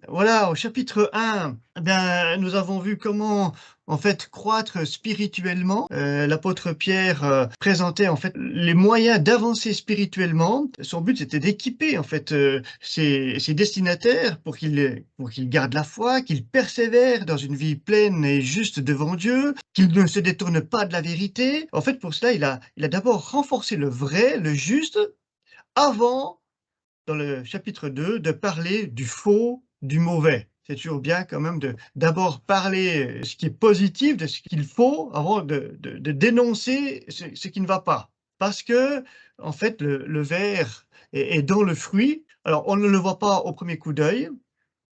Voilà, au chapitre 1, eh bien, nous avons vu comment, en fait, croître spirituellement. L'apôtre Pierre, présentait, en fait, les moyens d'avancer spirituellement. Son but, c'était d'équiper, en fait, ses destinataires pour qu'ils gardent la foi, qu'ils persévèrent dans une vie pleine et juste devant Dieu, qu'ils ne se détournent pas de la vérité. En fait, pour cela, il a d'abord renforcé le vrai, le juste, avant dans le chapitre 2, de parler du faux, du mauvais. C'est toujours bien quand même de d'abord parler ce qui est positif, de ce qu'il faut, avant de dénoncer ce qui ne va pas. Parce que en fait, le ver est dans le fruit. Alors, on ne le voit pas au premier coup d'œil,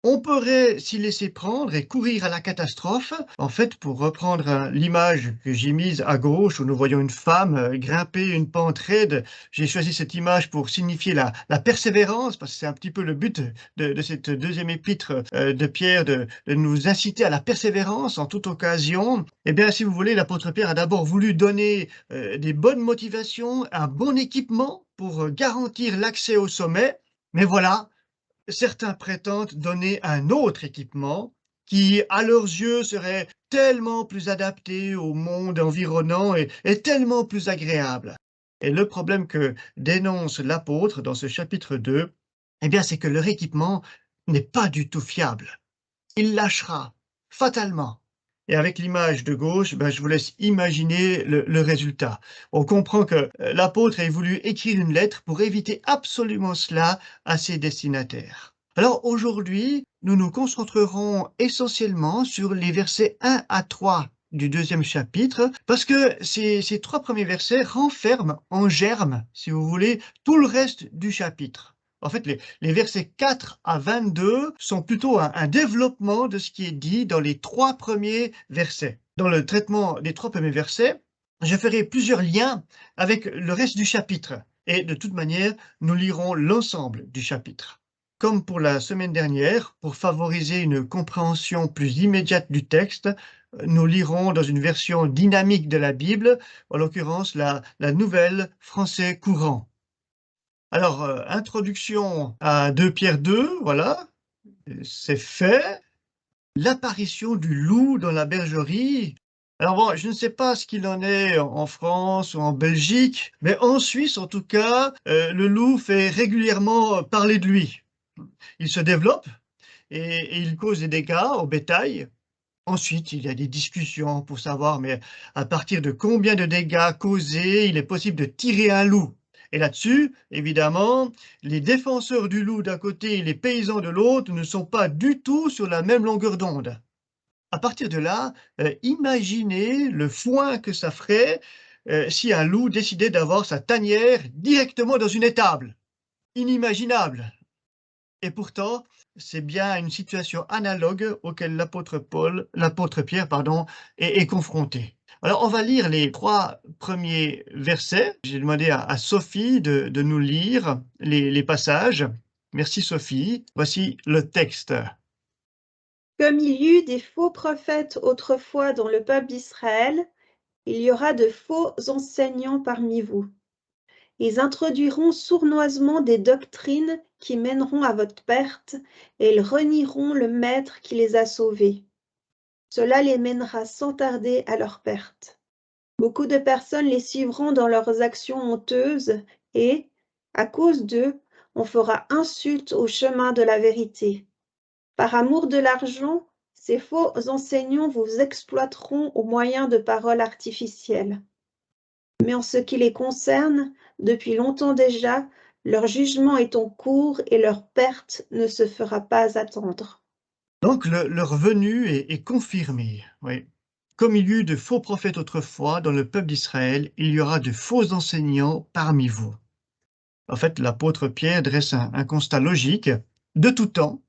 on pourrait s'y laisser prendre et courir à la catastrophe. En fait, pour reprendre l'image que j'ai mise à gauche, où nous voyons une femme grimper une pente raide, j'ai choisi cette image pour signifier la persévérance, parce que c'est un petit peu le but de cette deuxième épître de Pierre, de nous inciter à la persévérance en toute occasion. Eh bien, si vous voulez, l'apôtre Pierre a d'abord voulu donner des bonnes motivations, un bon équipement pour garantir l'accès au sommet. Mais voilà, certains prétendent donner un autre équipement qui, à leurs yeux, serait tellement plus adapté au monde environnant et tellement plus agréable. Et le problème que dénonce l'apôtre dans ce chapitre 2, eh bien, c'est que leur équipement n'est pas du tout fiable. Il lâchera fatalement. Et avec l'image de gauche, ben, je vous laisse imaginer le résultat. On comprend que l'apôtre ait voulu écrire une lettre pour éviter absolument cela à ses destinataires. Alors aujourd'hui, nous nous concentrerons essentiellement sur les versets 1 à 3 du deuxième chapitre, parce que ces trois premiers versets renferment en germe, si vous voulez, tout le reste du chapitre. En fait, les versets 4 à 22 sont plutôt un développement de ce qui est dit dans les trois premiers versets. Dans le traitement des trois premiers versets, je ferai plusieurs liens avec le reste du chapitre. Et de toute manière, nous lirons l'ensemble du chapitre. Comme pour la semaine dernière, pour favoriser une compréhension plus immédiate du texte, nous lirons dans une version dynamique de la Bible, en l'occurrence la nouvelle français courant. Alors, introduction à 2 Pierre 2, voilà, c'est fait. L'apparition du loup dans la bergerie. Alors bon, je ne sais pas ce qu'il en est en France ou en Belgique, mais en Suisse, en tout cas, le loup fait régulièrement parler de lui. Il se développe et il cause des dégâts au bétail. Ensuite, il y a des discussions pour savoir, mais à partir de combien de dégâts causés il est possible de tirer un loup. Et là-dessus, évidemment, les défenseurs du loup d'un côté et les paysans de l'autre ne sont pas du tout sur la même longueur d'onde. À partir de là, imaginez le foin que ça ferait si un loup décidait d'avoir sa tanière directement dans une étable. Inimaginable. Et pourtant, c'est bien une situation analogue auquel l'apôtre Pierre, pardon, est confronté. Alors, on va lire les 3 premiers versets. J'ai demandé à Sophie de nous lire les passages. Merci Sophie. Voici le texte. Comme il y eut des faux prophètes autrefois dans le peuple d'Israël, il y aura de faux enseignants parmi vous. Ils introduiront sournoisement des doctrines qui mèneront à votre perte, et ils renieront le Maître qui les a sauvés. Cela les mènera sans tarder à leur perte. Beaucoup de personnes les suivront dans leurs actions honteuses et, à cause d'eux, on fera insulte au chemin de la vérité. Par amour de l'argent, ces faux enseignants vous exploiteront au moyen de paroles artificielles. Mais en ce qui les concerne, depuis longtemps déjà, leur jugement est en cours et leur perte ne se fera pas attendre. Donc leur venue est confirmée, oui. Comme il y eut de faux prophètes autrefois dans le peuple d'Israël, il y aura de faux enseignants parmi vous. En fait, l'apôtre Pierre dresse un constat logique. De tout temps,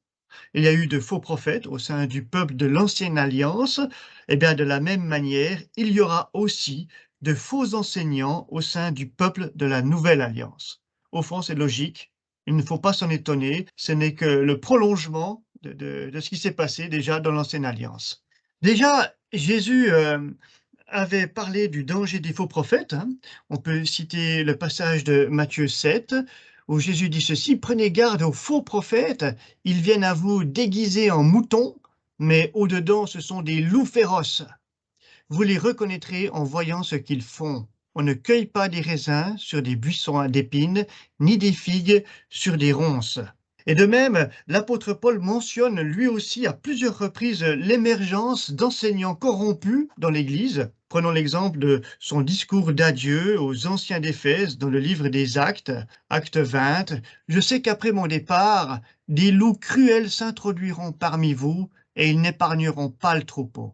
il y a eu de faux prophètes au sein du peuple de l'Ancienne Alliance. Et bien, de la même manière, il y aura aussi de faux enseignants au sein du peuple de la Nouvelle Alliance. Au fond, c'est logique. Il ne faut pas s'en étonner. Ce n'est que le prolongement de ce qui s'est passé déjà dans l'Ancienne Alliance. Déjà, Jésus avait parlé du danger des faux prophètes, hein. On peut citer le passage de Matthieu 7, où Jésus dit ceci: «Prenez garde aux faux prophètes, ils viennent à vous déguisés en moutons, mais au-dedans ce sont des loups féroces. Vous les reconnaîtrez en voyant ce qu'ils font. On ne cueille pas des raisins sur des buissons d'épines, ni des figues sur des ronces.» Et de même, l'apôtre Paul mentionne lui aussi à plusieurs reprises l'émergence d'enseignants corrompus dans l'Église. Prenons l'exemple de son discours d'adieu aux anciens d'Éphèse dans le livre des Actes, acte 20. Je sais qu'après mon départ, des loups cruels s'introduiront parmi vous et ils n'épargneront pas le troupeau.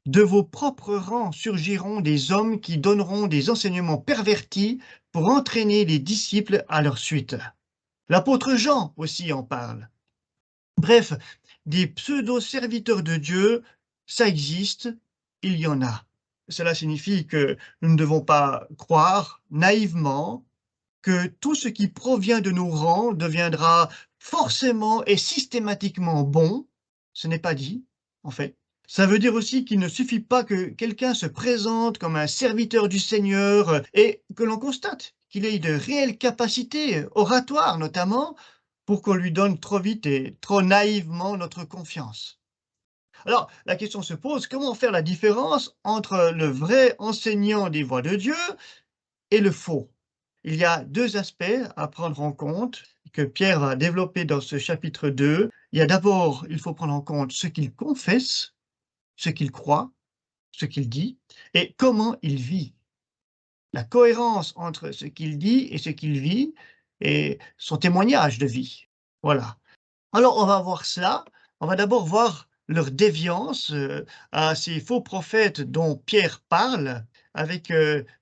De vos propres rangs surgiront des hommes qui donneront des enseignements pervertis pour entraîner les disciples à leur suite. L'apôtre Jean aussi en parle. Bref, des pseudo-serviteurs de Dieu, ça existe, il y en a. Cela signifie que nous ne devons pas croire naïvement que tout ce qui provient de nos rangs deviendra forcément et systématiquement bon. Ce n'est pas dit, en fait. Ça veut dire aussi qu'il ne suffit pas que quelqu'un se présente comme un serviteur du Seigneur et que l'on constate qu'il ait de réelles capacités oratoires notamment pour qu'on lui donne trop vite et trop naïvement notre confiance. Alors, la question se pose, comment faire la différence entre le vrai enseignant des voies de Dieu et le faux? Il y a deux aspects à prendre en compte que Pierre va développer dans ce chapitre 2. Il y a d'abord, il faut prendre en compte ce qu'il confesse, ce qu'il croit, ce qu'il dit et comment il vit. La cohérence entre ce qu'il dit et ce qu'il vit et son témoignage de vie. Voilà. Alors, on va voir cela. On va d'abord voir leur déviance à ces faux prophètes dont Pierre parle, avec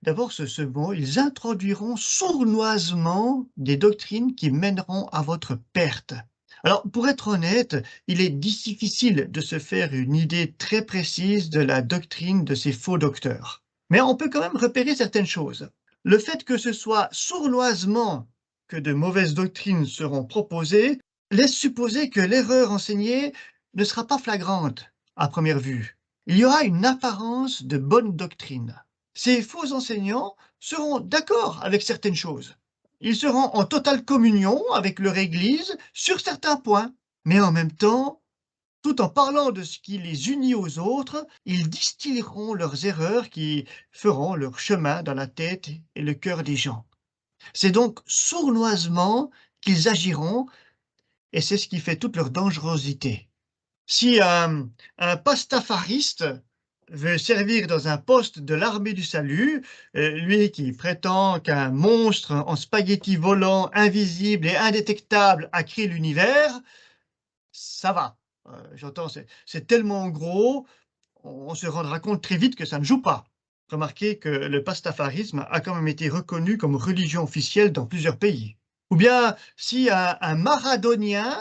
d'abord ce mot: ils introduiront sournoisement des doctrines qui mèneront à votre perte. Alors, pour être honnête, il est difficile de se faire une idée très précise de la doctrine de ces faux docteurs. Mais on peut quand même repérer certaines choses. Le fait que ce soit sournoisement que de mauvaises doctrines seront proposées laisse supposer que l'erreur enseignée ne sera pas flagrante à première vue. Il y aura une apparence de bonne doctrine. Ces faux enseignants seront d'accord avec certaines choses. Ils seront en totale communion avec leur Église sur certains points, mais en même temps, tout en parlant de ce qui les unit aux autres, ils distilleront leurs erreurs qui feront leur chemin dans la tête et le cœur des gens. C'est donc sournoisement qu'ils agiront et c'est ce qui fait toute leur dangerosité. Si un pastafariste veut servir dans un poste de l'armée du salut, lui qui prétend qu'un monstre en spaghetti volant, invisible et indétectable a créé l'univers, ça va. J'entends, c'est tellement gros, on se rendra compte très vite que ça ne joue pas. Remarquez que le pastafarisme a quand même été reconnu comme religion officielle dans plusieurs pays. Ou bien, si un maradonien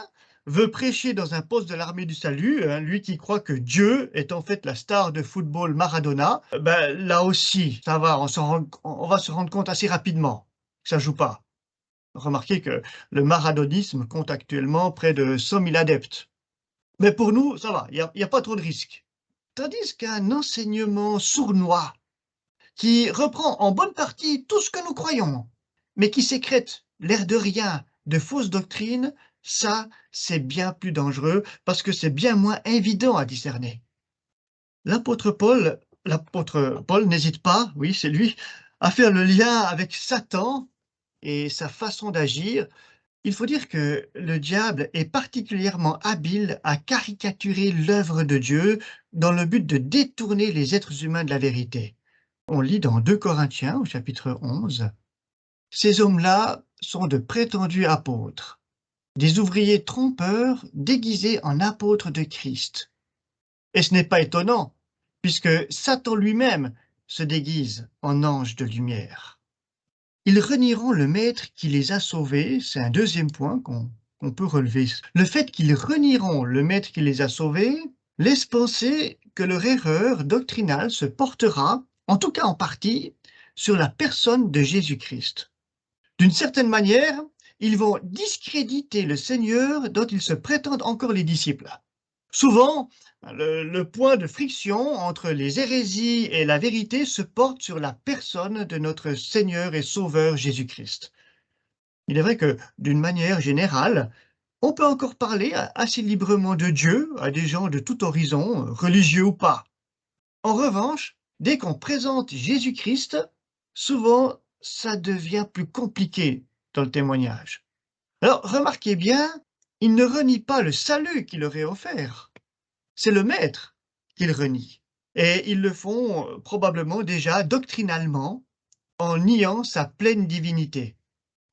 veut prêcher dans un poste de l'armée du salut, lui qui croit que Dieu est en fait la star de football Maradona, ben, là aussi, ça va, on va se rendre compte assez rapidement que ça ne joue pas. Remarquez que le maradonisme compte actuellement près de 100 000 adeptes. Mais pour nous, ça va, il y a pas trop de risques. Tandis qu'un enseignement sournois, qui reprend en bonne partie tout ce que nous croyons, mais qui sécrète, l'air de rien, de fausses doctrines, ça, c'est bien plus dangereux parce que c'est bien moins évident à discerner. L'apôtre Paul n'hésite pas, oui, c'est lui, à faire le lien avec Satan et sa façon d'agir. Il faut dire que le diable est particulièrement habile à caricaturer l'œuvre de Dieu dans le but de détourner les êtres humains de la vérité. On lit dans 2 Corinthiens au chapitre 11, « Ces hommes-là sont de prétendus apôtres, des ouvriers trompeurs déguisés en apôtres de Christ. » Et ce n'est pas étonnant, puisque Satan lui-même se déguise en ange de lumière. Ils renieront le Maître qui les a sauvés, c'est un deuxième point qu'on peut relever. Le fait qu'ils renieront le Maître qui les a sauvés laisse penser que leur erreur doctrinale se portera, en tout cas en partie, sur la personne de Jésus-Christ. D'une certaine manière, ils vont discréditer le Seigneur dont ils se prétendent encore les disciples. Souvent, le point de friction entre les hérésies et la vérité se porte sur la personne de notre Seigneur et Sauveur Jésus-Christ. Il est vrai que, d'une manière générale, on peut encore parler assez librement de Dieu à des gens de tout horizon, religieux ou pas. En revanche, dès qu'on présente Jésus-Christ, souvent, ça devient plus compliqué dans le témoignage. Alors, remarquez bien, il ne renie pas le salut qu'il aurait offert. C'est le maître qu'ils renient. Et ils le font probablement déjà doctrinalement en niant sa pleine divinité.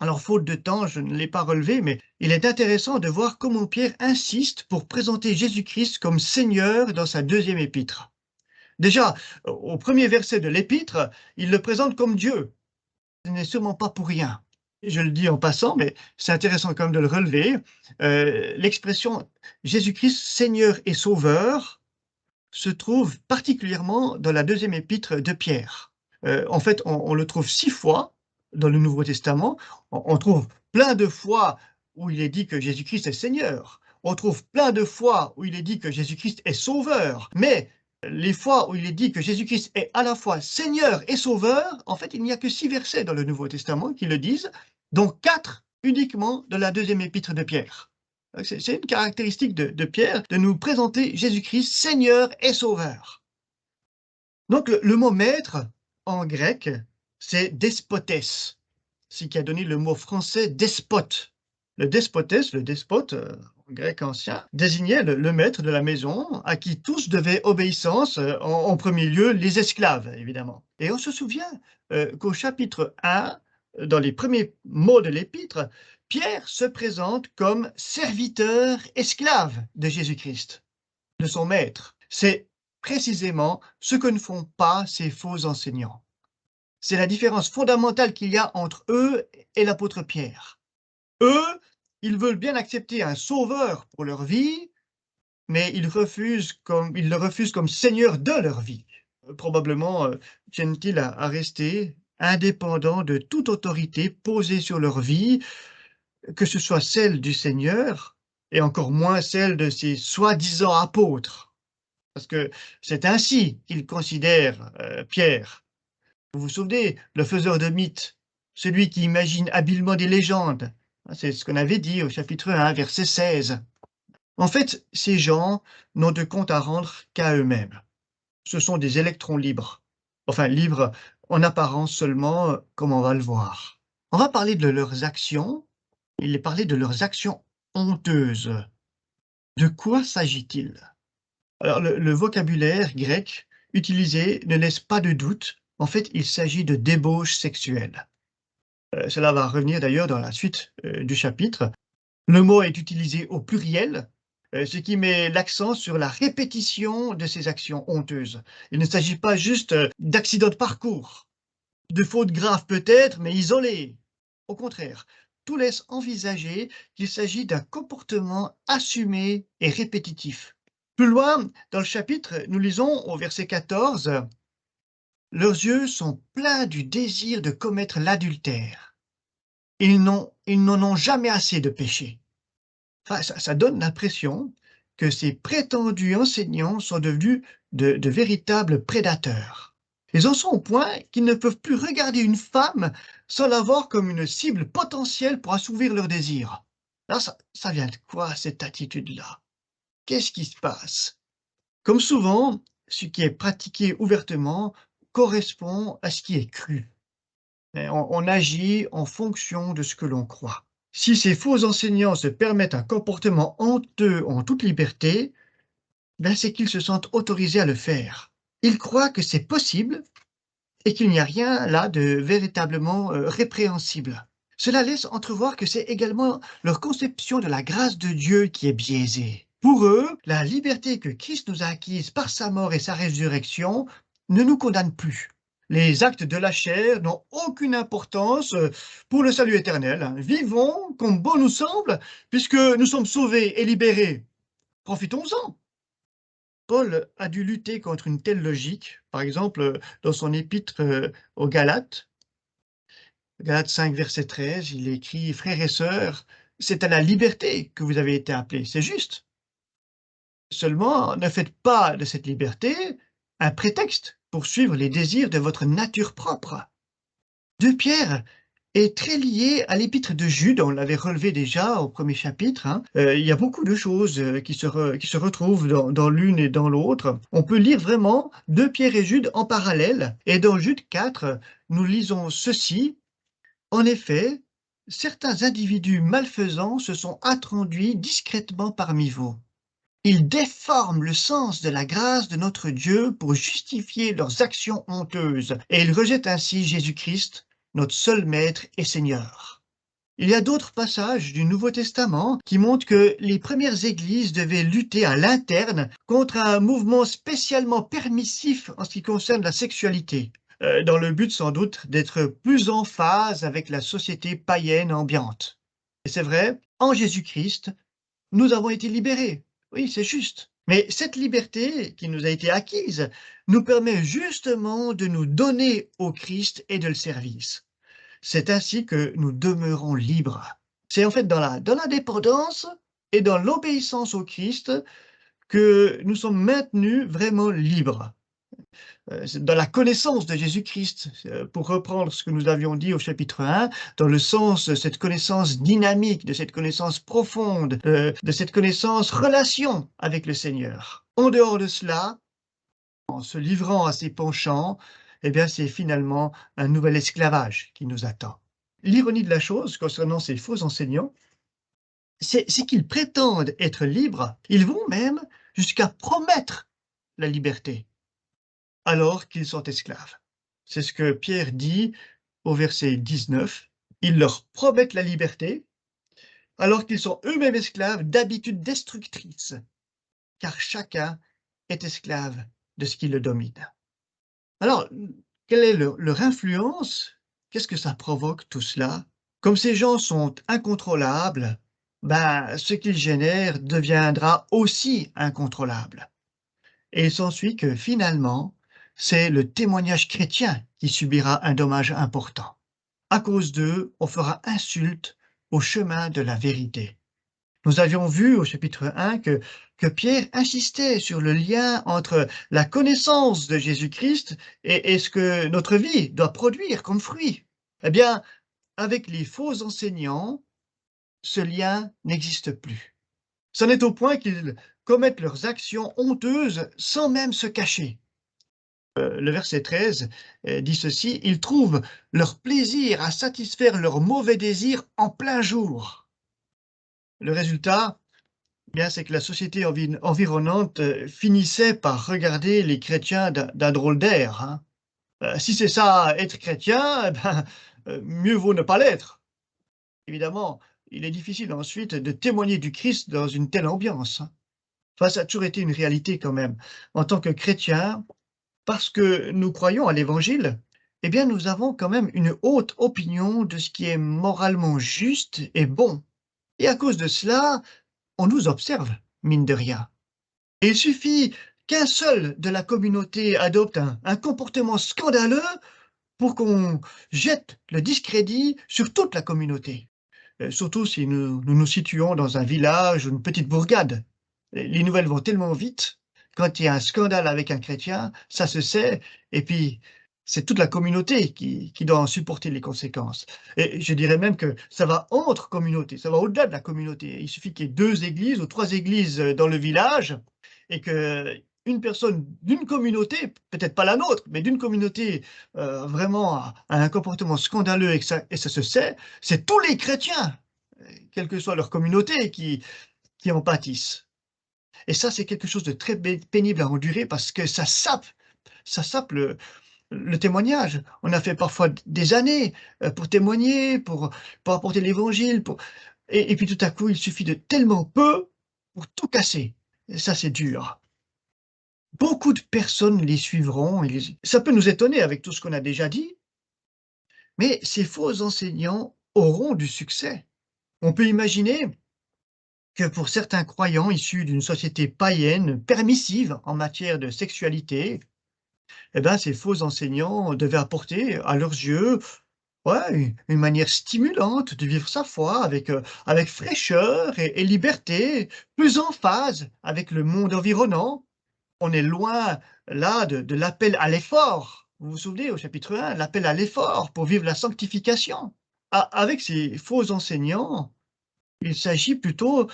Alors, faute de temps, je ne l'ai pas relevé, mais il est intéressant de voir comment Pierre insiste pour présenter Jésus-Christ comme Seigneur dans sa deuxième épître. Déjà, au premier verset de l'épître, il le présente comme Dieu. Ce n'est sûrement pas pour rien. Je le dis en passant, mais c'est intéressant quand même de le relever. L'expression Jésus-Christ, Seigneur et Sauveur, se trouve particulièrement dans la deuxième épître de Pierre. En fait, on le trouve 6 fois dans le Nouveau Testament. On trouve plein de fois où il est dit que Jésus-Christ est Seigneur. On trouve plein de fois où il est dit que Jésus-Christ est Sauveur. Mais les fois où il est dit que Jésus-Christ est à la fois Seigneur et Sauveur, en fait, il n'y a que 6 versets dans le Nouveau Testament qui le disent, dont 4 uniquement de la deuxième épître de Pierre. C'est une caractéristique de Pierre de nous présenter Jésus-Christ Seigneur et Sauveur. Donc le mot maître en grec, c'est despotes, ce qui a donné le mot français despote. Le despotes, le despote en grec ancien, désignait le maître de la maison à qui tous devaient obéissance, en premier lieu les esclaves évidemment. Et on se souvient qu'au chapitre 1, dans les premiers mots de l'épître, Pierre se présente comme serviteur esclave de Jésus-Christ, de son maître. C'est précisément ce que ne font pas ces faux enseignants. C'est la différence fondamentale qu'il y a entre eux et l'apôtre Pierre. Eux, ils veulent bien accepter un sauveur pour leur vie, mais ils le refusent comme seigneur de leur vie. Probablement tiennent-ils à rester indépendants de toute autorité posée sur leur vie, que ce soit celle du Seigneur et encore moins celle de ces soi-disant apôtres. Parce que c'est ainsi qu'ils considèrent Pierre. Vous vous souvenez, le faiseur de mythes, celui qui imagine habilement des légendes. C'est ce qu'on avait dit au chapitre 1, verset 16. En fait, ces gens n'ont de compte à rendre qu'à eux-mêmes. Ce sont des électrons libres. Enfin, libres en apparence seulement, comme on va le voir. On va parler de leurs actions. Il est parlé de leurs actions honteuses. De quoi s'agit-il? Alors, le vocabulaire grec utilisé ne laisse pas de doute. En fait, il s'agit de débauche sexuelle. Cela va revenir d'ailleurs dans la suite du chapitre. Le mot est utilisé au pluriel, ce qui met l'accent sur la répétition de ces actions honteuses. Il ne s'agit pas juste d'accidents de parcours, de fautes graves peut-être, mais isolées. Au contraire, tout laisse envisager qu'il s'agit d'un comportement assumé et répétitif. Plus loin dans le chapitre, nous lisons au verset 14 « Leurs yeux sont pleins du désir de commettre l'adultère. Ils n'en ont jamais assez de péché. » Enfin, ça donne l'impression que ces prétendus enseignants sont devenus de véritables prédateurs. Ils en sont au point qu'ils ne peuvent plus regarder une femme sans la voir comme une cible potentielle pour assouvir leurs désirs. Alors ça vient de quoi cette attitude-là? Qu'est-ce qui se passe? Comme souvent, ce qui est pratiqué ouvertement correspond à ce qui est cru. Et on agit en fonction de ce que l'on croit. Si ces faux enseignants se permettent un comportement honteux en toute liberté, ben c'est qu'ils se sentent autorisés à le faire. Ils croient que c'est possible et qu'il n'y a rien là de véritablement répréhensible. Cela laisse entrevoir que c'est également leur conception de la grâce de Dieu qui est biaisée. Pour eux, la liberté que Christ nous a acquise par sa mort et sa résurrection ne nous condamne plus. Les actes de la chair n'ont aucune importance pour le salut éternel. Vivons comme bon nous semble, puisque nous sommes sauvés et libérés. Profitons-en. Paul a dû lutter contre une telle logique, par exemple dans son épître aux Galates, Galates 5, verset 13, il écrit « Frères et sœurs, c'est à la liberté que vous avez été appelés, c'est juste. Seulement, ne faites pas de cette liberté un prétexte pour suivre les désirs de votre nature propre. » 2 Pierre est très lié à l'épître de Jude. On l'avait relevé déjà au premier chapitre, hein. Il y a beaucoup de choses qui se retrouvent dans l'une et dans l'autre. On peut lire vraiment 2 Pierre et Jude en parallèle. Et dans Jude 4, nous lisons ceci. En effet, certains individus malfaisants se sont introduits discrètement parmi vous. Ils déforment le sens de la grâce de notre Dieu pour justifier leurs actions honteuses, et ils rejettent ainsi Jésus-Christ, notre seul Maître et Seigneur. Il y a d'autres passages du Nouveau Testament qui montrent que les premières églises devaient lutter à l'interne contre un mouvement spécialement permissif en ce qui concerne la sexualité, dans le but sans doute d'être plus en phase avec la société païenne ambiante. Et c'est vrai, en Jésus-Christ, nous avons été libérés. Oui, c'est juste. Mais cette liberté qui nous a été acquise nous permet justement de nous donner au Christ et de le servir. C'est ainsi que nous demeurons libres. C'est en fait dans la dépendance et dans l'obéissance au Christ que nous sommes maintenus vraiment libres. C'est dans la connaissance de Jésus-Christ, pour reprendre ce que nous avions dit au chapitre 1, dans le sens de cette connaissance dynamique, de cette connaissance profonde, de cette connaissance relation avec le Seigneur. En dehors de cela, en se livrant à ses penchants, eh bien, c'est finalement un nouvel esclavage qui nous attend. L'ironie de la chose concernant ces faux enseignants, c'est qu'ils prétendent être libres, ils vont même jusqu'à promettre la liberté, alors qu'ils sont esclaves. C'est ce que Pierre dit au verset 19. Ils leur promettent la liberté, alors qu'ils sont eux-mêmes esclaves d'habitudes destructrices, car chacun est esclave de ce qui le domine. Alors, quelle est leur influence? Qu'est-ce que ça provoque tout cela? Comme ces gens sont incontrôlables, ben, ce qu'ils génèrent deviendra aussi incontrôlable. Et il s'ensuit que finalement, c'est le témoignage chrétien qui subira un dommage important. À cause d'eux, on fera insulte au chemin de la vérité. Nous avions vu au chapitre 1 que Pierre insistait sur le lien entre la connaissance de Jésus-Christ et ce que notre vie doit produire comme fruit. Eh bien, avec les faux enseignants, ce lien n'existe plus. C'en est au point qu'ils commettent leurs actions honteuses sans même se cacher. Le verset 13 dit ceci, « Ils trouvent leur plaisir à satisfaire leurs mauvais désirs en plein jour. » Le résultat, bien, c'est que la société environnante finissait par regarder les chrétiens d'un drôle d'air, hein. Si c'est ça, être chrétien, eh ben, mieux vaut ne pas l'être. Évidemment, il est difficile ensuite de témoigner du Christ dans une telle ambiance, hein. Enfin, ça a toujours été une réalité quand même. En tant que chrétiens, parce que nous croyons à l'Évangile, eh bien, nous avons quand même une haute opinion de ce qui est moralement juste et bon. Et à cause de cela, on nous observe, mine de rien. Et il suffit qu'un seul de la communauté adopte un comportement scandaleux pour qu'on jette le discrédit sur toute la communauté. Surtout si nous situons dans un village ou une petite bourgade. Les nouvelles vont tellement vite, quand il y a un scandale avec un chrétien, ça se sait, et puis c'est toute la communauté qui doit en supporter les conséquences. Et je dirais même que ça va entre communautés, ça va au-delà de la communauté. Il suffit qu'il y ait 2 églises ou 3 églises dans le village, et qu'une personne d'une communauté, peut-être pas la nôtre, mais d'une communauté vraiment a un comportement scandaleux et ça se sait, c'est tous les chrétiens, quelle que soit leur communauté, qui en pâtissent. Et ça, c'est quelque chose de très pénible à endurer parce que ça sape le témoignage. On a fait parfois des années pour témoigner, pour apporter l'évangile, et puis tout à coup, il suffit de tellement peu pour tout casser. Et ça, c'est dur. Beaucoup de personnes les suivront. Ça peut nous étonner avec tout ce qu'on a déjà dit, mais ces faux enseignants auront du succès. On peut imaginer que pour certains croyants issus d'une société païenne permissive en matière de sexualité, eh ben, ces faux enseignants devaient apporter à leurs yeux, ouais, une manière stimulante de vivre sa foi avec fraîcheur et liberté, plus en phase avec le monde environnant. On est loin là de l'appel à l'effort. Vous vous souvenez au chapitre 1, l'appel à l'effort pour vivre la sanctification. avec ces faux enseignants, il s'agit plutôt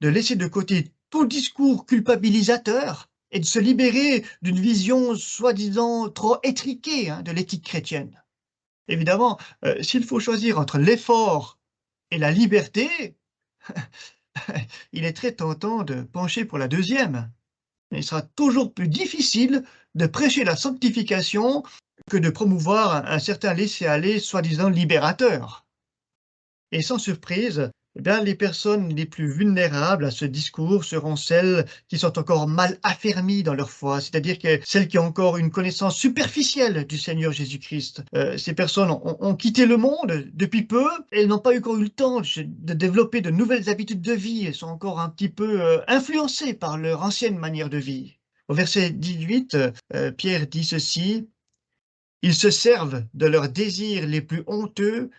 de laisser de côté tout discours culpabilisateur et de se libérer d'une vision soi-disant trop étriquée, hein, de l'éthique chrétienne. Évidemment, s'il faut choisir entre l'effort et la liberté, il est très tentant de pencher pour la deuxième. Il sera toujours plus difficile de prêcher la sanctification que de promouvoir un certain laisser-aller soi-disant libérateur. Et sans surprise, eh bien, les personnes les plus vulnérables à ce discours seront celles qui sont encore mal affermies dans leur foi, c'est-à-dire que celles qui ont encore une connaissance superficielle du Seigneur Jésus-Christ. Ces personnes ont quitté le monde depuis peu et elles n'ont pas encore eu le temps de développer de nouvelles habitudes de vie. Elles sont encore un petit peu influencées par leur ancienne manière de vie. Au verset 18, Pierre dit ceci: ils se servent de leurs désirs les plus honteux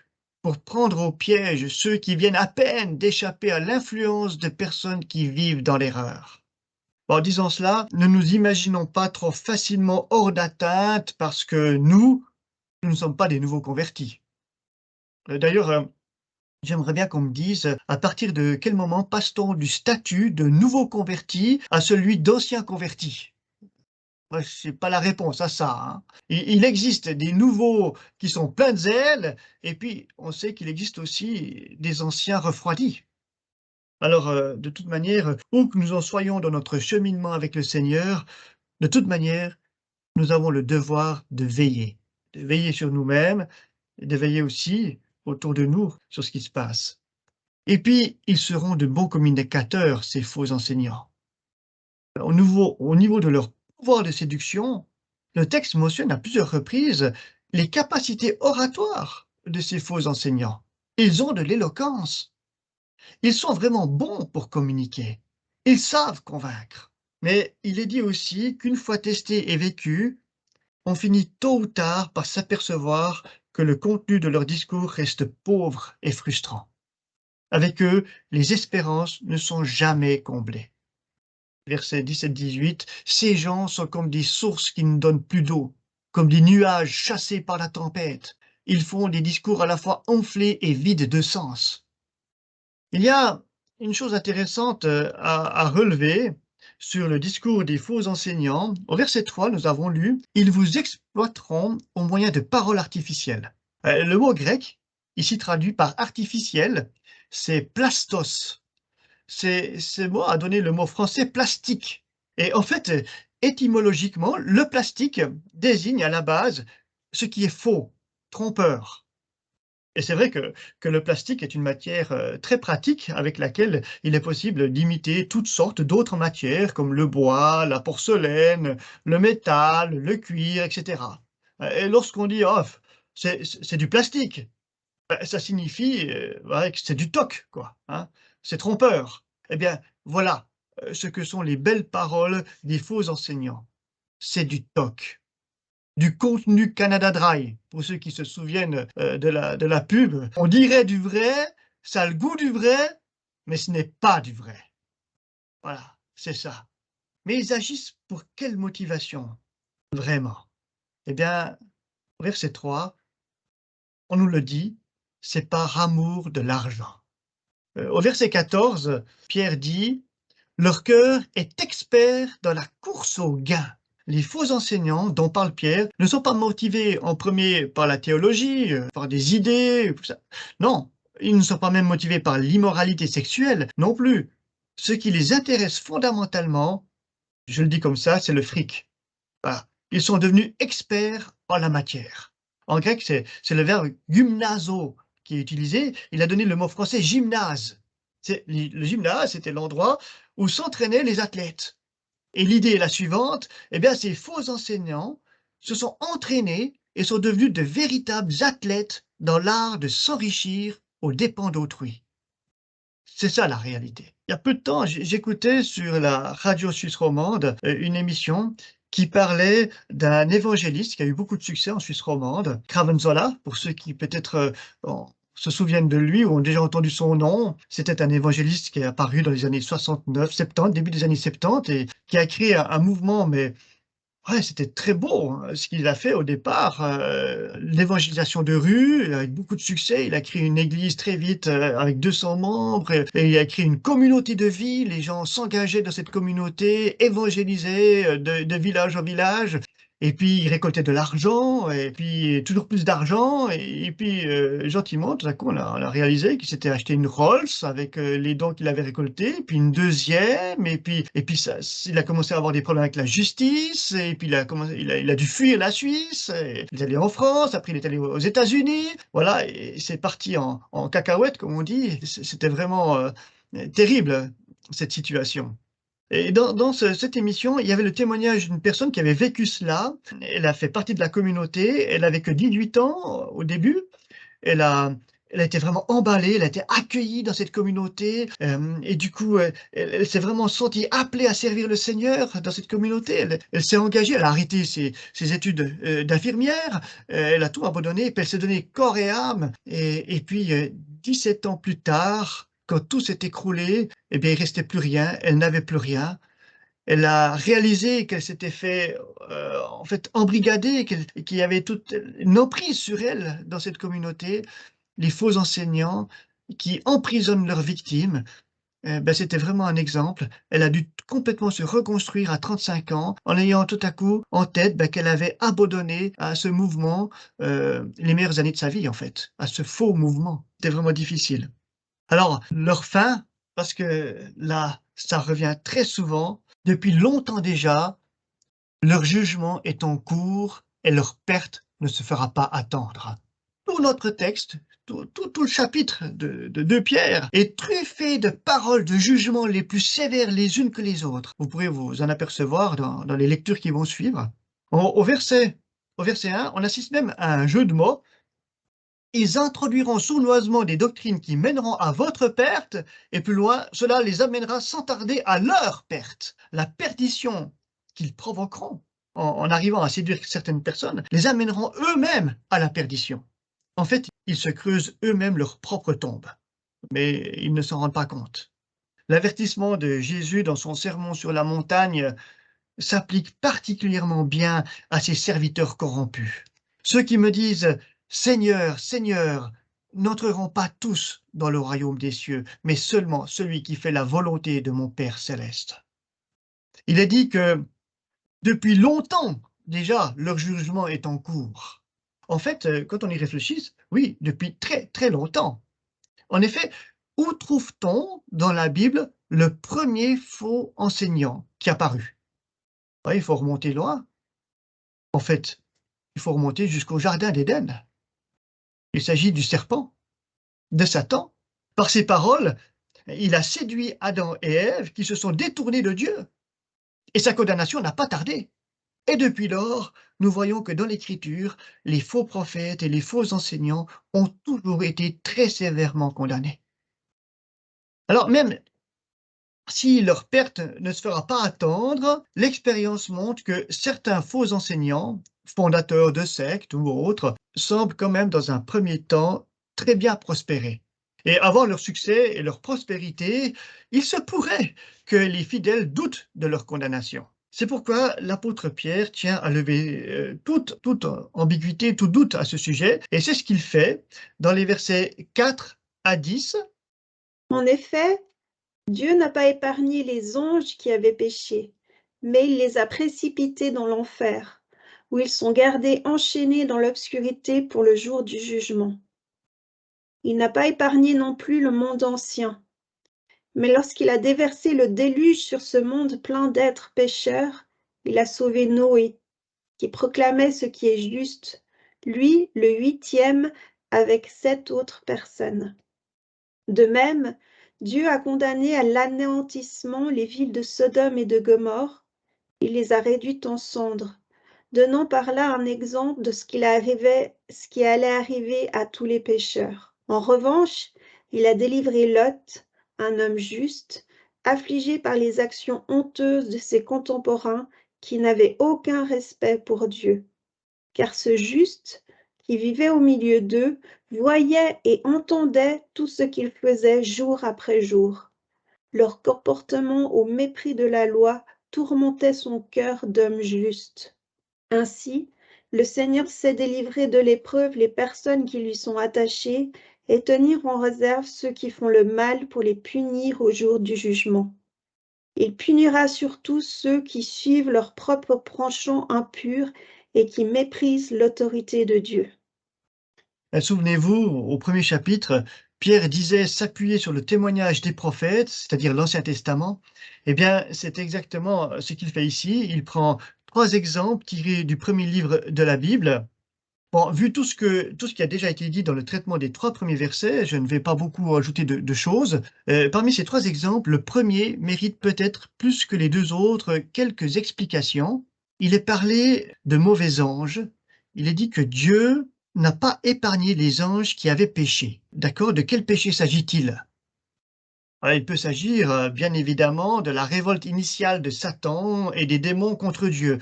pour prendre au piège ceux qui viennent à peine d'échapper à l'influence de personnes qui vivent dans l'erreur. En disant cela, ne nous imaginons pas trop facilement hors d'atteinte parce que nous ne sommes pas des nouveaux convertis. D'ailleurs, j'aimerais bien qu'on me dise à partir de quel moment passe-t-on du statut de nouveau converti à celui d'ancien converti? Moi, je n'ai pas la réponse à ça, hein. Il existe des nouveaux qui sont pleins de zèle et puis on sait qu'il existe aussi des anciens refroidis. Alors, de toute manière, où que nous en soyons dans notre cheminement avec le Seigneur, de toute manière, nous avons le devoir de veiller sur nous-mêmes et de veiller aussi autour de nous sur ce qui se passe. Et puis, ils seront de bons communicateurs, ces faux enseignants. Au niveau de leur pouvoir de séduction, le texte mentionne à plusieurs reprises les capacités oratoires de ces faux enseignants. Ils ont de l'éloquence. Ils sont vraiment bons pour communiquer. Ils savent convaincre. Mais il est dit aussi qu'une fois testé et vécu, on finit tôt ou tard par s'apercevoir que le contenu de leur discours reste pauvre et frustrant. Avec eux, les espérances ne sont jamais comblées. Versets 17-18, ces gens sont comme des sources qui ne donnent plus d'eau, comme des nuages chassés par la tempête. Ils font des discours à la fois enflés et vides de sens. Il y a une chose intéressante à relever sur le discours des faux enseignants. Au verset 3, nous avons lu: ils vous exploiteront au moyen de paroles artificielles. Le mot grec, ici traduit par artificiel, c'est plastos. Ce mot a donné le mot français plastique. Et en fait, étymologiquement, le plastique désigne à la base ce qui est faux, trompeur. Et c'est vrai que le plastique est une matière très pratique avec laquelle il est possible d'imiter toutes sortes d'autres matières comme le bois, la porcelaine, le métal, le cuir, etc. Et lorsqu'on dit oh, c'est du plastique, ben, ça signifie ouais, que c'est du toc, quoi, hein, c'est trompeur. Eh bien, voilà ce que sont les belles paroles des faux enseignants. C'est du toc. Du contenu Canada Dry, pour ceux qui se souviennent de la pub. On dirait du vrai, ça a le goût du vrai, mais ce n'est pas du vrai. Voilà, c'est ça. Mais ils agissent pour quelle motivation, vraiment? Eh bien, verset 3, on nous le dit, c'est par amour de l'argent. Au verset 14, Pierre dit: leur cœur est expert dans la course au gain. Les faux enseignants dont parle Pierre ne sont pas motivés en premier par la théologie, par des idées, tout ça. Non, ils ne sont pas même motivés par l'immoralité sexuelle non plus. Ce qui les intéresse fondamentalement, je le dis comme ça, c'est le fric. Voilà. Ils sont devenus experts en la matière. En grec, c'est le verbe gymnazo qui est utilisé. Il a donné le mot français gymnase. Le gymnase, c'était l'endroit où s'entraînaient les athlètes. Et l'idée est la suivante, eh bien, ces faux enseignants se sont entraînés et sont devenus de véritables athlètes dans l'art de s'enrichir aux dépens d'autrui. C'est ça la réalité. Il y a peu de temps, j'écoutais sur la radio suisse romande une émission qui parlait d'un évangéliste qui a eu beaucoup de succès en Suisse romande, Cravenzola, pour ceux qui peut-être se souviennent de lui ou ont déjà entendu son nom. C'était un évangéliste qui est apparu dans les années 69, 70, début des années 70 et qui a créé un mouvement mais Ouais, c'était très beau, hein, ce qu'il a fait au départ, l'évangélisation de rue avec beaucoup de succès. Il a créé une église très vite, avec 200 membres et il a créé une communauté de vie. Les gens s'engageaient dans cette communauté, évangélisaient, de village en village et puis ils récoltaient de l'argent et puis toujours plus d'argent et puis, gentiment, tout à coup, on a réalisé qu'il s'était acheté une Rolls avec, les dons qu'il avait récoltés, puis une deuxième et puis ça il a commencé à avoir des problèmes avec la justice et puis il a dû fuir la Suisse et il est allé en France, après il est allé aux États-Unis, voilà et c'est parti en cacahuète comme on dit. C'était vraiment, terrible, cette situation. Et dans cette émission, il y avait le témoignage d'une personne qui avait vécu cela. Elle a fait partie de la communauté. Elle avait que 18 ans au début. Elle a elle a été vraiment emballée, elle a été accueillie dans cette communauté, et du coup, elle s'est vraiment sentie appelée à servir le Seigneur dans cette communauté. Elle s'est engagée, elle a arrêté ses études, d'infirmière, elle a tout abandonné, puis elle s'est donnée corps et âme et puis, 17 ans plus tard, quand tout s'est écroulé, eh bien, il restait plus rien, elle n'avait plus rien. Elle a réalisé qu'elle s'était fait, en fait, embrigader, qu'il y avait toute une emprise sur elle dans cette communauté. Les faux enseignants qui emprisonnent leurs victimes, c'était vraiment un exemple. Elle a dû complètement se reconstruire à 35 ans en ayant tout à coup en tête, qu'elle avait abandonné à ce mouvement, les meilleures années de sa vie, en fait, à ce faux mouvement. C'était vraiment difficile. Alors, leur fin, parce que là, ça revient très souvent, depuis longtemps déjà, leur jugement est en cours et leur perte ne se fera pas attendre. Tout notre texte, tout le chapitre de 2 Pierre est truffé de paroles de jugement les plus sévères les unes que les autres. Vous pourrez vous en apercevoir dans les lectures qui vont suivre. Au verset 1, on assiste même à un jeu de mots. Ils introduiront sournoisement des doctrines qui mèneront à votre perte, et plus loin, cela les amènera sans tarder à leur perte. La perdition qu'ils provoqueront en arrivant à séduire certaines personnes les amèneront eux-mêmes à la perdition. En fait, ils se creusent eux-mêmes leur propre tombe, mais ils ne s'en rendent pas compte. L'avertissement de Jésus dans son sermon sur la montagne s'applique particulièrement bien à ces serviteurs corrompus. Ceux qui me disent Seigneur, Seigneur, n'entreront pas tous dans le royaume des cieux, mais seulement celui qui fait la volonté de mon Père céleste. Il est dit que depuis longtemps déjà, leur jugement est en cours. En fait, quand on y réfléchit, oui, depuis très très longtemps. En effet, où trouve-t-on dans la Bible le premier faux enseignant qui a paru? Ouais, il faut remonter loin. En fait, il faut remonter jusqu'au jardin d'Éden. Il s'agit du serpent, de Satan. Par ses paroles, il a séduit Adam et Ève qui se sont détournés de Dieu. Et sa condamnation n'a pas tardé. Et depuis lors, nous voyons que dans l'Écriture, les faux prophètes et les faux enseignants ont toujours été très sévèrement condamnés. Alors même si leur perte ne se fera pas attendre, l'expérience montre que certains faux enseignants, fondateurs de sectes ou autres, semblent quand même dans un premier temps très bien prospérer. Et avant leur succès et leur prospérité, il se pourrait que les fidèles doutent de leur condamnation. C'est pourquoi l'apôtre Pierre tient à lever toute ambiguïté, tout doute à ce sujet, et c'est ce qu'il fait dans les versets 4 à 10. En effet, Dieu n'a pas épargné les anges qui avaient péché, mais il les a précipités dans l'enfer, où ils sont gardés enchaînés dans l'obscurité pour le jour du jugement. Il n'a pas épargné non plus le monde ancien, mais lorsqu'il a déversé le déluge sur ce monde plein d'êtres pécheurs, il a sauvé Noé, qui proclamait ce qui est juste, lui le 8e avec 7 autres personnes. De même, Dieu a condamné à l'anéantissement les villes de Sodome et de Gomorrhe, il les a réduites en cendres, donnant par là un exemple de ce qui allait arriver à tous les pécheurs. En revanche, il a délivré Lot, un homme juste, affligé par les actions honteuses de ses contemporains qui n'avaient aucun respect pour Dieu. Car ce juste, qui vivait au milieu d'eux, voyait et entendait tout ce qu'ils faisaient jour après jour. Leur comportement au mépris de la loi tourmentait son cœur d'homme juste. Ainsi, le Seigneur sait délivrer de l'épreuve les personnes qui lui sont attachées et tenir en réserve ceux qui font le mal pour les punir au jour du jugement. Il punira surtout ceux qui suivent leur propre penchant impur et qui méprisent l'autorité de Dieu. Souvenez-vous, au premier chapitre, Pierre disait s'appuyer sur le témoignage des prophètes, c'est-à-dire l'Ancien Testament. Eh bien, c'est exactement ce qu'il fait ici. Il prend 3 exemples tirés du premier livre de la Bible. Bon, vu tout ce qui a déjà été dit dans le traitement des 3 premiers versets, je ne vais pas beaucoup ajouter de choses. Parmi ces 3 exemples, le premier mérite peut-être plus que les 2 autres quelques explications. Il est parlé de mauvais anges. Il est dit que Dieu n'a pas épargné les anges qui avaient péché. D'accord? De quel péché s'agit-il? Il peut s'agir, bien évidemment, de la révolte initiale de Satan et des démons contre Dieu.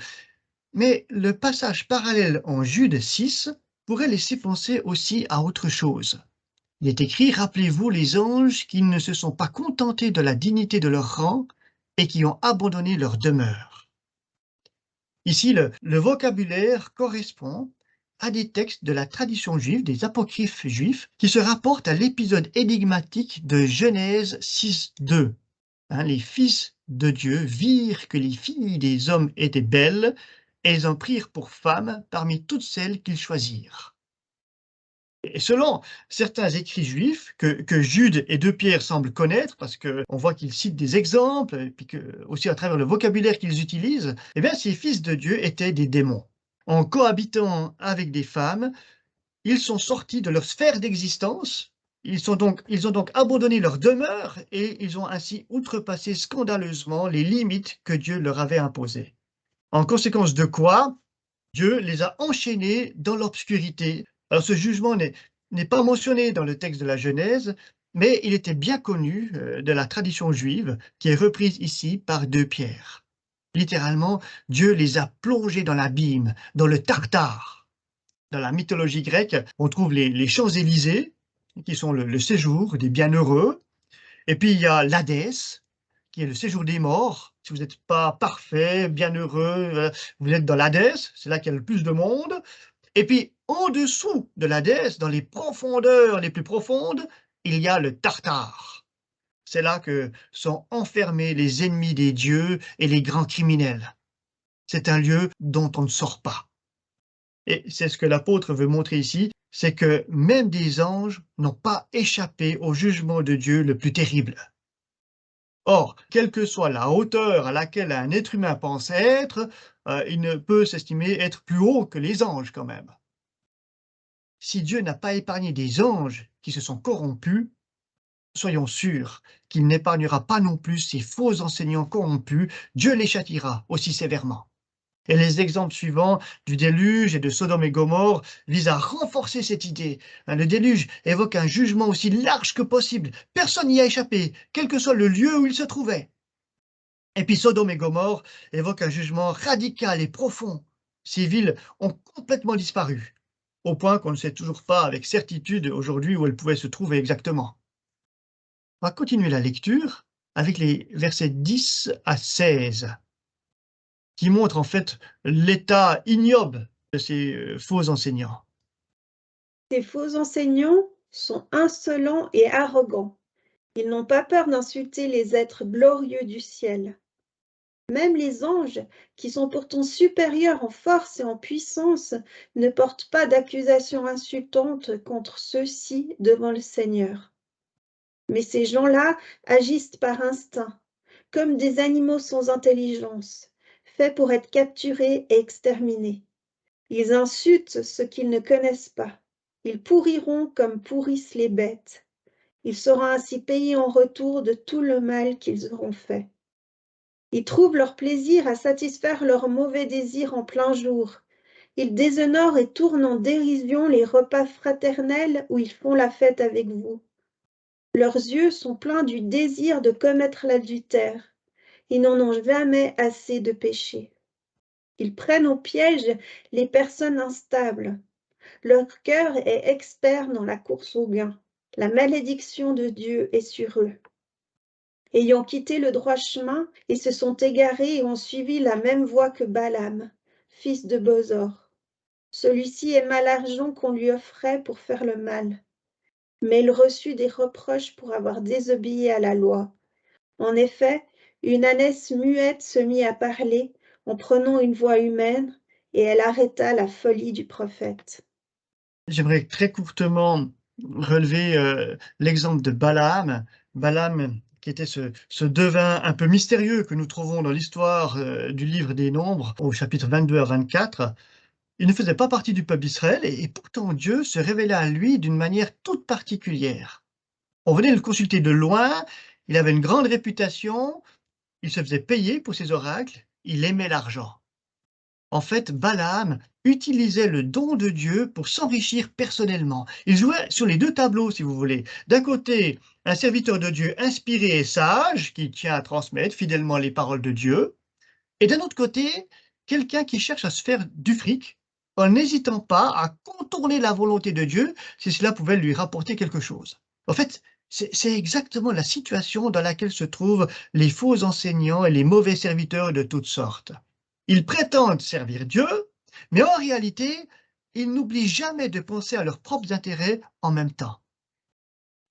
Mais le passage parallèle en Jude 6 pourrait laisser penser aussi à autre chose. Il est écrit: rappelez-vous les anges qui ne se sont pas contentés de la dignité de leur rang et qui ont abandonné leur demeure. Ici, le vocabulaire correspond à des textes de la tradition juive, des apocryphes juifs, qui se rapportent à l'épisode énigmatique de Genèse 6.2. Les fils de Dieu virent que les filles des hommes étaient belles, et ils en prirent pour femmes parmi toutes celles qu'ils choisirent. Et selon certains écrits juifs que Jude et 2 Pierre semblent connaître, parce qu'on voit qu'ils citent des exemples, et puis aussi à travers le vocabulaire qu'ils utilisent, eh bien, ces fils de Dieu étaient des démons. En cohabitant avec des femmes, ils sont sortis de leur sphère d'existence, ils ont donc abandonné leur demeure et ils ont ainsi outrepassé scandaleusement les limites que Dieu leur avait imposées. En conséquence de quoi, Dieu les a enchaînés dans l'obscurité. Alors ce jugement n'est pas mentionné dans le texte de la Genèse, mais il était bien connu de la tradition juive, qui est reprise ici par 2 Pierre. Littéralement, Dieu les a plongés dans l'abîme, dans le Tartare. Dans la mythologie grecque, on trouve les Champs-Élysées, qui sont le séjour des bienheureux, et puis il y a l'Hadès, qui est le séjour des morts. Si vous n'êtes pas parfait, bienheureux, vous êtes dans l'Hadès, c'est là qu'il y a le plus de monde. Et puis, en dessous de l'Hadès, dans les profondeurs les plus profondes, il y a le Tartare. C'est là que sont enfermés les ennemis des dieux et les grands criminels. C'est un lieu dont on ne sort pas. Et c'est ce que l'apôtre veut montrer ici, c'est que même des anges n'ont pas échappé au jugement de Dieu le plus terrible. Or, quelle que soit la hauteur à laquelle un être humain pense être, il ne peut s'estimer être plus haut que les anges quand même. Si Dieu n'a pas épargné des anges qui se sont corrompus, soyons sûrs qu'il n'épargnera pas non plus ces faux enseignants corrompus. Dieu les châtiera aussi sévèrement. Et les exemples suivants du déluge et de Sodome et Gomorrhe visent à renforcer cette idée. Le déluge évoque un jugement aussi large que possible. Personne n'y a échappé, quel que soit le lieu où il se trouvait. Et puis Sodome et Gomorrhe évoquent un jugement radical et profond. Ces villes ont complètement disparu, au point qu'on ne sait toujours pas avec certitude aujourd'hui où elles pouvaient se trouver exactement. On va continuer la lecture avec les versets 10 à 16, qui montrent en fait l'état ignoble de ces faux enseignants. Ces faux enseignants sont insolents et arrogants. Ils n'ont pas peur d'insulter les êtres glorieux du ciel. Même les anges, qui sont pourtant supérieurs en force et en puissance, ne portent pas d'accusations insultantes contre ceux-ci devant le Seigneur. Mais ces gens-là agissent par instinct, comme des animaux sans intelligence, faits pour être capturés et exterminés. Ils insultent ce qu'ils ne connaissent pas. Ils pourriront comme pourrissent les bêtes. Ils seront ainsi payés en retour de tout le mal qu'ils auront fait. Ils trouvent leur plaisir à satisfaire leurs mauvais désirs en plein jour. Ils déshonorent et tournent en dérision les repas fraternels où ils font la fête avec vous. Leurs yeux sont pleins du désir de commettre l'adultère. Ils n'en ont jamais assez de péché. Ils prennent au piège les personnes instables. Leur cœur est expert dans la course au gain. La malédiction de Dieu est sur eux. Ayant quitté le droit chemin, ils se sont égarés et ont suivi la même voie que Balaam, fils de Bosor. Celui-ci aima l'argent qu'on lui offrait pour faire le mal, mais il reçut des reproches pour avoir désobéi à la loi. En effet, une ânesse muette se mit à parler en prenant une voix humaine, et elle arrêta la folie du prophète. J'aimerais très courtement relever l'exemple de Balaam. Balaam, qui était ce devin un peu mystérieux que nous trouvons dans l'histoire du livre des Nombres, au chapitre 22 à 24. Il ne faisait pas partie du peuple d'Israël et pourtant Dieu se révélait à lui d'une manière toute particulière. On venait le consulter de loin, il avait une grande réputation, il se faisait payer pour ses oracles, il aimait l'argent. En fait, Balaam utilisait le don de Dieu pour s'enrichir personnellement. Il jouait sur les deux tableaux, si vous voulez. D'un côté, un serviteur de Dieu inspiré et sage, qui tient à transmettre fidèlement les paroles de Dieu, et d'un autre côté, quelqu'un qui cherche à se faire du fric en n'hésitant pas à contourner la volonté de Dieu si cela pouvait lui rapporter quelque chose. En fait, c'est exactement la situation dans laquelle se trouvent les faux enseignants et les mauvais serviteurs de toutes sortes. Ils prétendent servir Dieu, mais en réalité, ils n'oublient jamais de penser à leurs propres intérêts en même temps.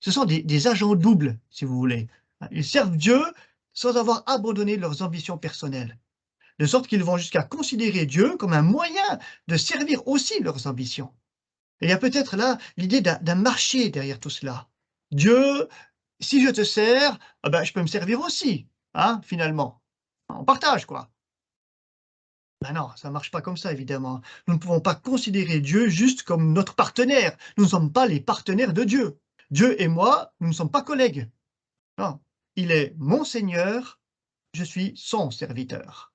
Ce sont des agents doubles, si vous voulez. Ils servent Dieu sans avoir abandonné leurs ambitions personnelles, de sorte qu'ils vont jusqu'à considérer Dieu comme un moyen de servir aussi leurs ambitions. Et il y a peut-être là l'idée d'un marché derrière tout cela. Dieu, si je te sers, ah ben, je peux me servir aussi, hein, finalement. On partage, quoi. Ben non, ça ne marche pas comme ça, évidemment. Nous ne pouvons pas considérer Dieu juste comme notre partenaire. Nous ne sommes pas les partenaires de Dieu. Dieu et moi, nous ne sommes pas collègues. Non, il est mon Seigneur, je suis son serviteur.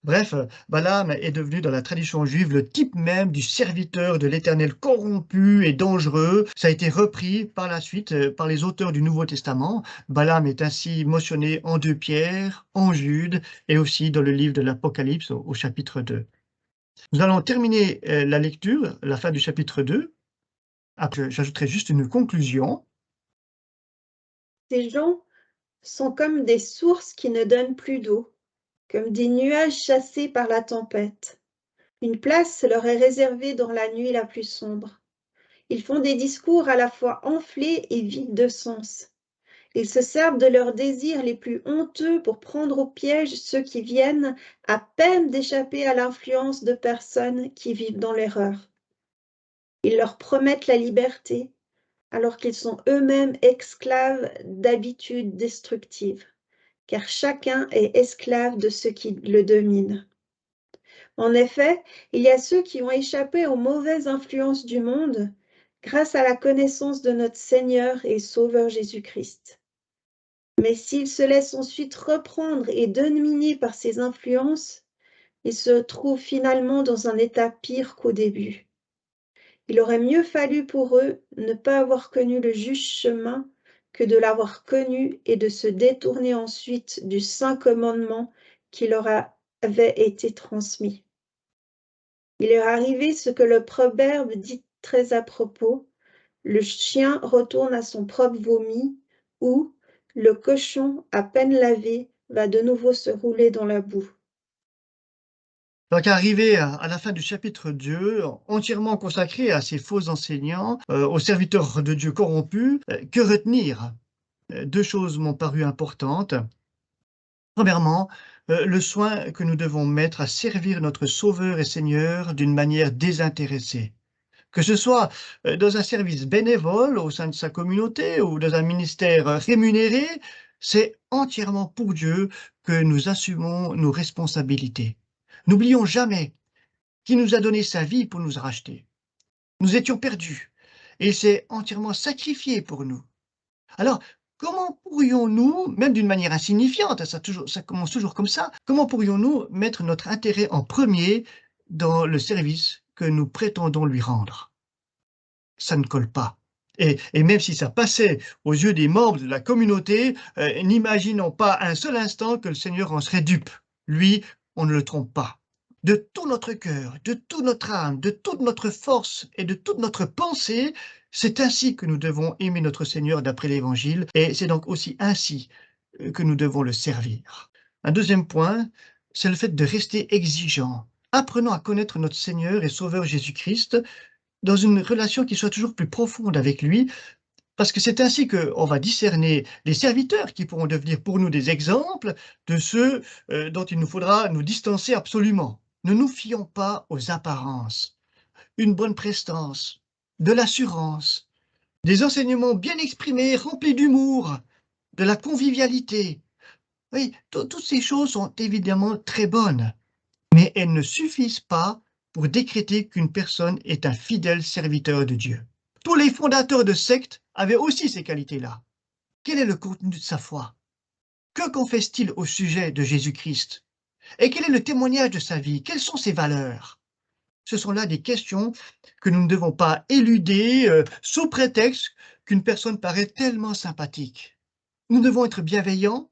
Bref, Balaam est devenu dans la tradition juive le type même du serviteur de l'Éternel corrompu et dangereux. Ça a été repris par la suite par les auteurs du Nouveau Testament. Balaam est ainsi mentionné en 2 Pierre, en Jude et aussi dans le livre de l'Apocalypse au chapitre 2. Nous allons terminer la lecture, la fin du chapitre 2. Après, j'ajouterai juste une conclusion. Ces gens sont comme des sources qui ne donnent plus d'eau, comme des nuages chassés par la tempête. Une place leur est réservée dans la nuit la plus sombre. Ils font des discours à la fois enflés et vides de sens. Ils se servent de leurs désirs les plus honteux pour prendre au piège ceux qui viennent à peine d'échapper à l'influence de personnes qui vivent dans l'erreur. Ils leur promettent la liberté, alors qu'ils sont eux-mêmes esclaves d'habitudes destructives, car chacun est esclave de ce qui le domine. En effet, il y a ceux qui ont échappé aux mauvaises influences du monde grâce à la connaissance de notre Seigneur et Sauveur Jésus-Christ. Mais s'ils se laissent ensuite reprendre et dominer par ces influences, ils se trouvent finalement dans un état pire qu'au début. Il aurait mieux fallu pour eux ne pas avoir connu le juste chemin que de l'avoir connu et de se détourner ensuite du saint commandement qui leur avait été transmis. Il est arrivé ce que le proverbe dit très à propos, le chien retourne à son propre vomi, ou le cochon, à peine lavé, va de nouveau se rouler dans la boue. Donc, arrivé à la fin du chapitre 2, entièrement consacré à ces faux enseignants, aux serviteurs de Dieu corrompus, que retenir? 2 choses m'ont paru importantes. Premièrement, le soin que nous devons mettre à servir notre Sauveur et Seigneur d'une manière désintéressée. Que ce soit dans un service bénévole au sein de sa communauté ou dans un ministère rémunéré, c'est entièrement pour Dieu que nous assumons nos responsabilités. N'oublions jamais qu'il nous a donné sa vie pour nous racheter. Nous étions perdus et il s'est entièrement sacrifié pour nous. Alors, comment pourrions-nous, même d'une manière insignifiante, ça commence toujours comme ça, comment pourrions-nous mettre notre intérêt en premier dans le service que nous prétendons lui rendre? Ça ne colle pas. Et même si ça passait aux yeux des membres de la communauté, n'imaginons pas un seul instant que le Seigneur en serait dupe. Lui, on ne le trompe pas. De tout notre cœur, de toute notre âme, de toute notre force et de toute notre pensée, c'est ainsi que nous devons aimer notre Seigneur d'après l'Évangile, et c'est donc aussi ainsi que nous devons le servir. Un deuxième point, c'est le fait de rester exigeant, Apprenons à connaître notre Seigneur et Sauveur Jésus-Christ dans une relation qui soit toujours plus profonde avec lui, parce que c'est ainsi qu'on va discerner les serviteurs qui pourront devenir pour nous des exemples de ceux dont il nous faudra nous distancer absolument. Ne nous fions pas aux apparences. Une bonne prestance, de l'assurance, des enseignements bien exprimés, remplis d'humour, de la convivialité. Oui, toutes ces choses sont évidemment très bonnes, mais elles ne suffisent pas pour décréter qu'une personne est un fidèle serviteur de Dieu. Tous les fondateurs de sectes avaient aussi ces qualités-là. Quel est le contenu de sa foi? Que confesse-t-il au sujet de Jésus-Christ? Et quel est le témoignage de sa vie? Quelles sont ses valeurs? Ce sont là des questions que nous ne devons pas éluder sous prétexte qu'une personne paraît tellement sympathique. Nous devons être bienveillants,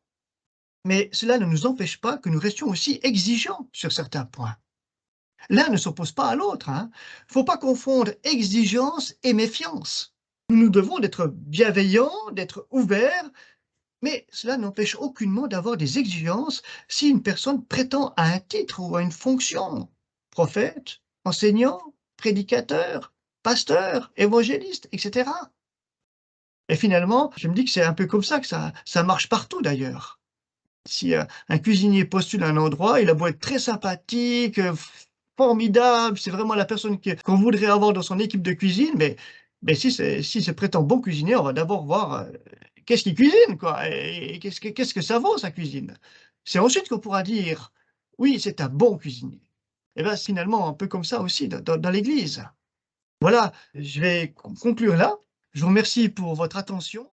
mais cela ne nous empêche pas que nous restions aussi exigeants sur certains points. L'un ne s'oppose pas à l'autre, hein. Faut pas confondre exigence et méfiance. Nous nous devons d'être bienveillants, d'être ouverts, mais cela n'empêche aucunement d'avoir des exigences si une personne prétend à un titre ou à une fonction. Prophète, enseignant, prédicateur, pasteur, évangéliste, etc. Et finalement, je me dis que c'est un peu comme ça que ça marche partout d'ailleurs. Si un cuisinier postule à un endroit, il a beau être très sympathique, formidable, c'est vraiment la personne qu'on voudrait avoir dans son équipe de cuisine, mais si se prétend bon cuisinier, on va d'abord voir qu'est-ce qu'il cuisine, quoi, et qu'est-ce que ça vaut sa cuisine. C'est ensuite qu'on pourra dire, oui, c'est un bon cuisinier. Et bien finalement, un peu comme ça aussi dans l'Église. Voilà, je vais conclure là. Je vous remercie pour votre attention.